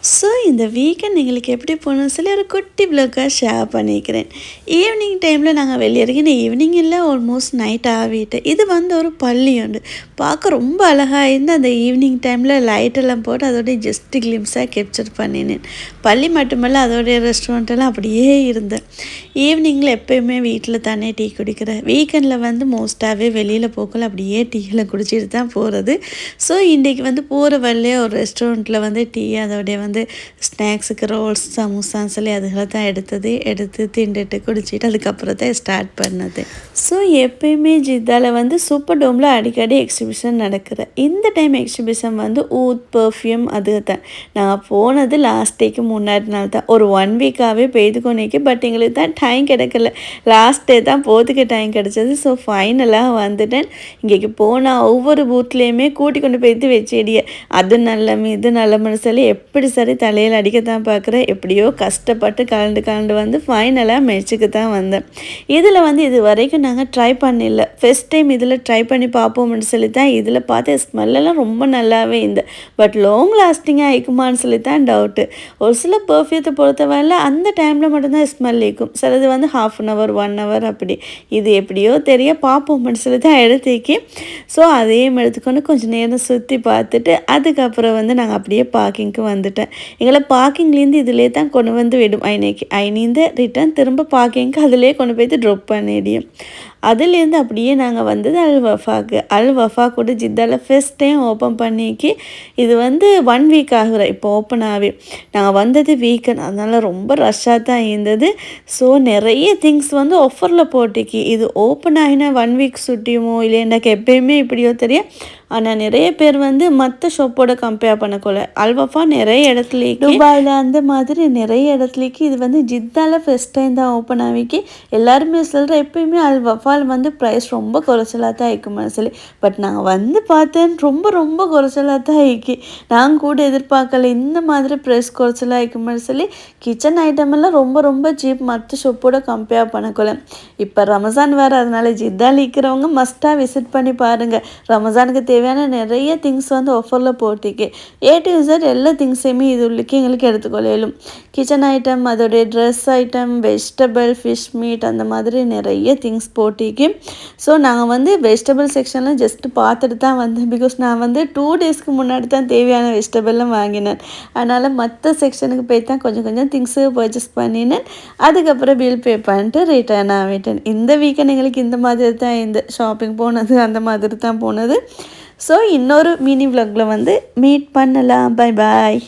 So இந்த weekend எங்களுக்கு எப்படி போகணும்னு சொல்லி ஒரு குட்டி வ்ளாக்காக ஷேர் பண்ணிக்கிறேன். ஈவினிங் டைமில் நாங்கள் வெளியே இருக்கோம். ஈவினிங் இல்லை, ஆல்மோஸ்ட் நைட் ஆகிட்டு இது வந்து ஒரு பள்ளி உண்டு. பார்க்க ரொம்ப அழகாக இருந்து அந்த ஈவினிங் டைமில் லைட்டெல்லாம் போட்டு அதோடைய ஜஸ்ட் கிளிம்ஸாக கேப்சர் பண்ணினேன். பள்ளி மட்டுமல்ல, அதோடைய ரெஸ்டாரண்ட்டெல்லாம் அப்படியே இருந்தேன். ஈவினிங்கில் எப்போயுமே வீட்டில் தானே டீ குடிக்கிறேன். வீக்கெண்டில் வந்து மோஸ்ட்டாகவே வெளியில் போக்கல அப்படியே டீயில் குடிச்சிட்டு தான் போகிறது. ஸோ இன்றைக்கி வந்து போகிற வழியே ஒரு ரெஸ்டாரண்ட்டில் வந்து டீ அதோடைய வந்து ஸ்நாக்ஸுக்கு ரோல்ஸ் சமோசான்னு சொல்லி அதுகளை தான் எடுத்து திண்டுட்டு குடிச்சிட்டு அதுக்கப்புறம் தான் ஸ்டார்ட் பண்ணது. ஸோ எப்பயுமே ஜித்தாவில் வந்து சூப்பர் டோமில் அடிக்கடி எக்ஸிபிஷன் நடக்குது. இந்த டைம் எக்ஸிபிஷன் வந்து ஊத் பர்ஃப்யூம் அது தான். நான் போனது லாஸ்ட் டேக்கு முன்னாடி நாள் தான். ஒரு 1 வீக்காகவே பெய்து கொண்டிருக்கு. பட் எங்களுக்கு தான் டைம் கிடைக்கல. லாஸ்ட் டே தான் போகிறதுக்கு டைம் கிடச்சிது. ஸோ ஃபைனலாக வந்துட்டேன். இங்கேக்கு போனால் ஒவ்வொரு பூத்லேயுமே கூட்டி கொண்டு போய்த்து வச்சிடிய அது நல்லம் இது நல்லம்னு சொல்லி எப்படி சரி தலையில் அடிக்கத்தான் பார்க்குறேன். எப்படியோ கஷ்டப்பட்டு கலந்து வந்து ஃபைனலாக மெச்சுக்கு தான் வந்தேன். இதில் வந்து இது வரைக்கும் நாங்கள் ட்ரை பண்ணல. ஃபஸ்ட் டைம் இதில் ட்ரை பண்ணி பார்ப்போம்னு சொல்லி தான் இதில் பார்த்து ஸ்மெல்லாம் ரொம்ப நல்லாவே இருந்தது. பட் லாங் லாஸ்டிங்காக இருக்குமான்னு சொல்லி தான் டவுட்டு. ஒரு சில பர்ஃப்யூத்தை பொறுத்தவரையில் அந்த டைமில் மட்டும்தான் ஸ்மெல் இருக்கும். சிலது வந்து 1/2 hour 1 hour அப்படி. இது எப்படியோ தெரிய பார்ப்போம்னு சொல்லி தான் எடுத்துக்கி. ஸோ அதையும் எடுத்துக்கொண்டு கொஞ்சம் நேரம் சுற்றி பார்த்துட்டு அதுக்கப்புறம் வந்து நாங்கள் அப்படியே பார்க்கிங்க்கு வந்துட்டேன். எங்களை பார்க்கிங்லேருந்து இதிலே தான் கொண்டு வந்து விடும். ஐநீந்து ரிட்டர்ன் திரும்ப பார்க்கிங்க்கு அதிலே கொண்டு போய்ட்டு ட்ராப் பண்ணிடியும். அதுலேருந்து அப்படியே நாங்கள் வந்தது அல் வஃபா கூட ஜித்தாவில் ஃபஸ்ட் டைம் ஓப்பன் பண்ணிக்கி இது வந்து 1 வீக் ஆகுற இப்போ ஓப்பன் ஆகி. நாங்கள் வந்தது வீக்கெண்ட், அதனால் ரொம்ப ரஷ்ஷாக தான் இருந்தது. ஸோ நிறைய திங்ஸ் வந்து ஆஃபரில் போட்டிக்கு. இது ஓப்பன் ஆகினா 1 வீக் சுட்டியுமோ இல்லை எனக்கு எப்பயுமே இப்படியோ தெரியும். ஆனால் நிறைய பேர் வந்து மற்ற ஷாப்போட கம்பேர் பண்ணக்கொள்ள அல் வஃபா நிறைய இடத்துலேக்கு துபாயில் அந்த மாதிரி நிறைய இடத்துலேக்கு இது வந்து ஜித்தாவில் ஃபஸ்ட் டைம் தான் ஓப்பன் ஆகிக்கி. எல்லாருமே சொல்கிற எப்பயுமே அல் வஃபால் வந்து ப்ரைஸ் ரொம்ப குறைச்சலாக தான் இருக்குமா சொல்லி. பட் நாங்கள் வந்து பார்த்தேன் ரொம்ப குறைச்சலாக தான் ஆயிக்கி. நாங்கள் கூட எதிர்பார்க்கல இந்த மாதிரி ப்ரைஸ் குறைச்சலாக இருக்குமான்னு சொல்லி. கிச்சன் ஐட்டம் எல்லாம் ரொம்ப சீப் மற்ற ஷாப்போட கம்பேர் பண்ணக்கொள்ள. இப்போ ரமஜான் வேறு, அதனால் ஜித்தாவில் இருக்கிறவங்க மஸ்ட்டாக விசிட் பண்ணி பாருங்கள். ரமஜானுக்கு தேவையான நிறைய திங்ஸ் வந்து ஆஃபரில் போட்டிக்கு. A to Z எல்லா திங்ஸையுமே இது உள்ளுக்கு எங்களுக்கு எடுத்துக்கொள்ளும். கிச்சன் ஐட்டம், அதோடைய dress item, vegetable, fish meet அந்த மாதிரி நிறைய திங்ஸ் போட்டிக்கு. ஸோ நாங்கள் வந்து வெஜிடபிள் செக்ஷனில் ஜஸ்ட்டு பார்த்துட்டு தான் வந்தேன். பிகாஸ் நான் வந்து 2 டேஸ்க்கு முன்னாடி தான் தேவையான வெஜிடபிள்லாம் வாங்கினேன். அதனால் மற்ற செக்ஷனுக்கு போய் தான் கொஞ்சம் திங்ஸு பர்ச்சேஸ் பண்ணினேன். அதுக்கப்புறம் பில் பே பண்ணிட்டு ரிட்டர்ன் ஆகிட்டேன். இந்த வீக்கெண்ட் எங்களுக்கு இந்த மாதிரி தான் இந்த ஷாப்பிங் போனது, அந்த மாதிரி தான் போனது. ஸோ இன்னொரு மினி விளாகில் வந்து மீட் பண்ணலாம். Bye bye.